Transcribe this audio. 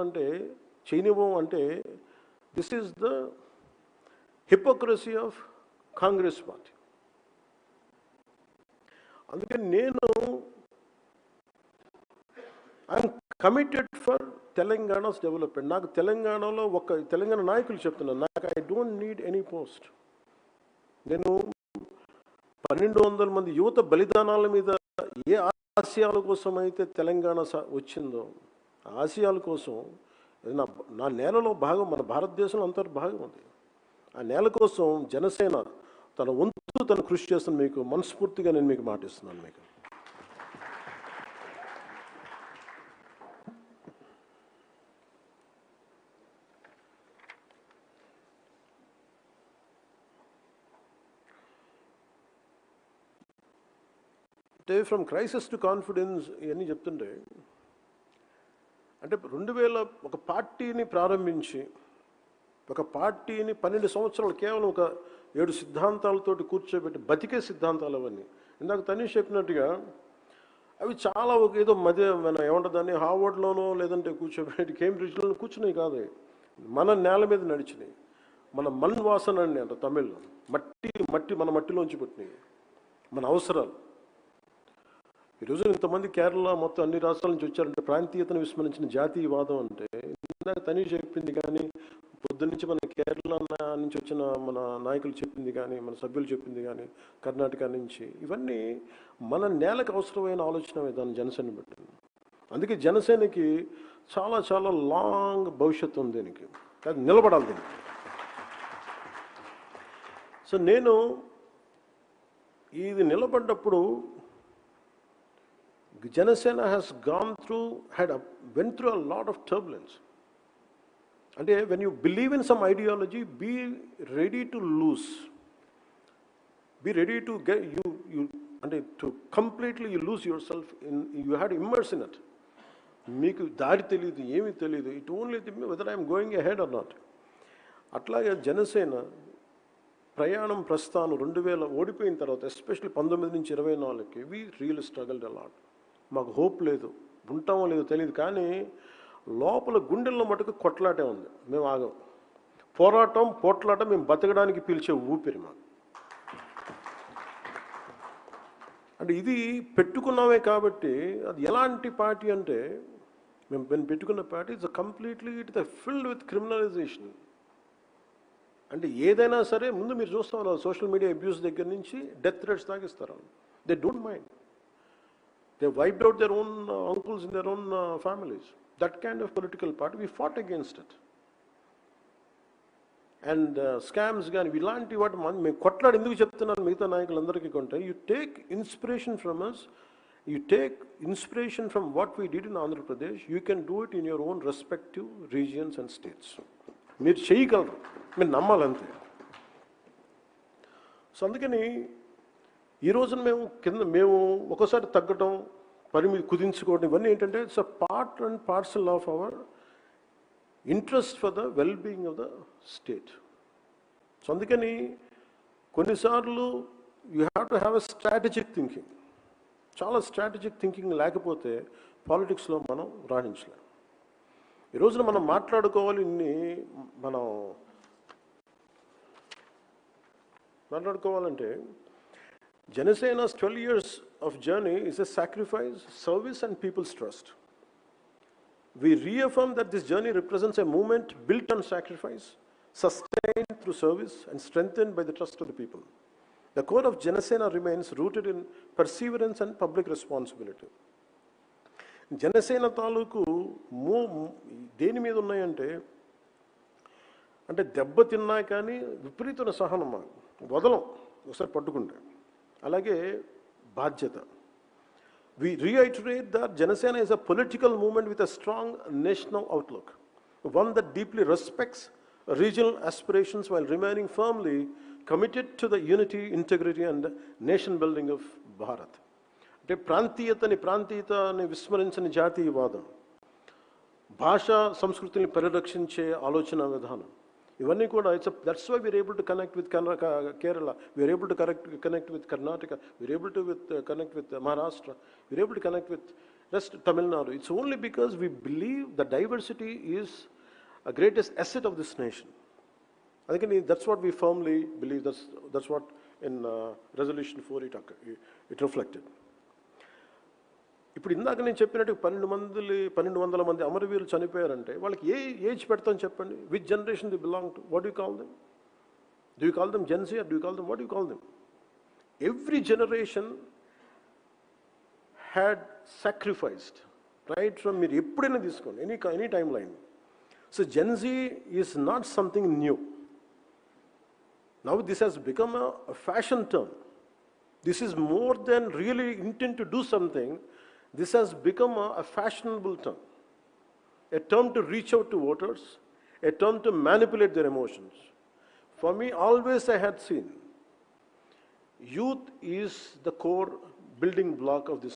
అంటే చేయనివ్వం అంటే this is the hypocrisy of Congress party. అందుకని నేను I'm committed for Telangana's development. నాకు తెలంగాణలో తెలంగాణ నాయకులు చెప్తున్నాను, నాకు I don't need any post. నేను 1200 మంది యువత బలిదానాల మీద ఏ ఆశయాల కోసం అయితే తెలంగాణ వచ్చిందో ఆ ఆశయాల కోసం నా నేలలో భాగం, మన భారతదేశంలో అంతర్భాగం ఉంది. ఆ నేల కోసం జనసేన తన వంతు తను కృషి చేస్తున్న మీకు మనస్ఫూర్తిగా నేను మీకు మాటిస్తున్నాను. మీకు అంటే ఫ్రమ్ క్రైసిస్ టు కాన్ఫిడెన్స్ ఇవన్నీ చెప్తుంటే, అంటే 2000 ఒక పార్టీని ప్రారంభించి ఒక పార్టీని 12 సంవత్సరాలు కేవలం ఒక 7 సిద్ధాంతాలతోటి కూర్చోబెట్టి బతికే సిద్ధాంతాలు అవన్నీ. ఇందాక తనీష్ చెప్పినట్టుగా అవి చాలా ఒక ఏదో మన ఏమంటారు దాన్ని హార్వర్డ్లోనో లేదంటే కూర్చోబెట్టి కేంబ్రిడ్జ్లోనో కూర్చున్నాయి కాదు, మన నేల మీద నడిచినాయి. మన మన్ వాసన అండి అంట తమిళ్లో, మట్టి మన మట్టిలోంచి పుట్టినాయి మన అవసరాలు. ఈరోజు ఇంతమంది కేరళ మొత్తం అన్ని రాష్ట్రాల నుంచి వచ్చారంటే ప్రాంతీయతను విస్మరించిన జాతీయవాదం అంటే ఇందాక తనీష్ చెప్పింది కానీ, పొద్దున్నుంచి మన కేరళ నుంచి వచ్చిన మన నాయకులు చెప్పింది కానీ, మన సభ్యులు చెప్పింది కానీ, కర్ణాటక నుంచి, ఇవన్నీ మన నేలకు అవసరమైన ఆలోచన విధానం జనసేన పెట్టింది. అందుకే జనసేనకి చాలా చాలా లాంగ్ భవిష్యత్తు ఉంది దీనికి, అది నిలబడాలి దీనికి. సో నేను ఇది నిలబడ్డప్పుడు Janasena has went through a lot of turbulence. And when you believe in some ideology, be ready to lose. Be ready to get to completely you lose yourself you had to immerse in it. Meeku daari teliyadu, emi teliyadu. It only whether I am going ahead or not. అట్లాగే జనసేన ప్రయాణం ప్రస్థానం 2000 ఓడిపోయిన తర్వాత especially 19 నుంచి 24కి వి real struggled a lot. మాకు hope లేదు, ఉంటామో లేదో తెలియదు, కానీ లోపల గుండెల్లో మటుకు కొట్లాటే ఉంది. మేము ఆగం. పోట్లాట మేము బతకడానికి పిలిచే ఊపిరి మాకు. అంటే ఇది పెట్టుకున్నామే కాబట్టి అది ఎలాంటి పార్టీ అంటే మేము పెట్టుకున్న party it's completely it filled with criminalisation. అంటే ఏదైనా సరే ముందు మీరు చూస్తూ ఉన్నారు సోషల్ మీడియా అబ్యూస్ దగ్గర నుంచి డెత్ థ్రెట్స్ తాగిస్తారు. They don't mind. They wiped out their own uncles in their own families. That kind of political party, we fought against it. And scams gaani ilanti vaati me kotladu enduku cheptunnanu migitha nayakulandariki konte, you take inspiration from us, you take inspiration from what we did in Andhra Pradesh, you can do it in your own respective regions and states. Meer cheyagalaru, meer nammalante. So andukani ఈ రోజున మేము ఒకసారి తగ్గటం, పరిమితి కుదించుకోవడం, ఇవన్నీ ఏంటంటే it's a part and parcel of our interest for the well being of the state. So అందుకని కొన్నిసార్లు you have to have a strategic thinking. చాలా స్ట్రాటజిక్ థింకింగ్ లేకపోతే పాలిటిక్స్లో మనం రాణించలేం. ఈ రోజున మనం మాట్లాడుకోవాలి, మనం మాట్లాడుకోవాలంటే Janasena's 12 years of journey is a sacrifice, service and people's trust. We reaffirm that this journey represents a movement built on sacrifice, sustained through service and strengthened by the trust of the people. The core of Janasena remains rooted in perseverance and public responsibility. Janasena తాలూకు దేని మీద ఉన్నాయంటే అంటే దెబ్బతిన్నా కానీ విపరీతమైన సహనం, వదలం ఒకసారి పట్టుకుంటే. అలాగే బాధ్యత. We reiterate that Janasena is a political movement with a strong national outlook, one that deeply respects regional aspirations while remaining firmly committed to the unity, integrity and nation building of Bharat. అంటే ప్రాంతీయతని విస్మరించని జాతీయవాదం, భాషా సంస్కృతిని పరిరక్షించే ఆలోచన విధానం, ఇవన్నీ కూడా that's why we're able to connect with Kerala, we're able to connect with Karnataka, we're able to connect with Maharashtra, we're able to connect with rest Tamil Nadu. It's only because we believe the diversity is a greatest asset of this nation. I think that's what we firmly believe. That's what in resolution 4 it reflected. ఇప్పుడు ఇందాక నేను చెప్పినట్టు 1200 మంది అమరవీరులు చనిపోయారంటే వాళ్ళకి ఏ age పెడతాం చెప్పండి? Which generation they belong to? What you call them? Do you call them gen Z or do you call them what you call them? Every generation had sacrificed right from, మీరు ఎప్పుడైనా తీసుకోండి, any timeline. So gen Z is not something new. Now this has become a fashion term. This is more than really intent to do something. This has become a fashionable term. A term to reach out to voters, a term to manipulate their emotions. For me, always I had seen, youth is the core building block of this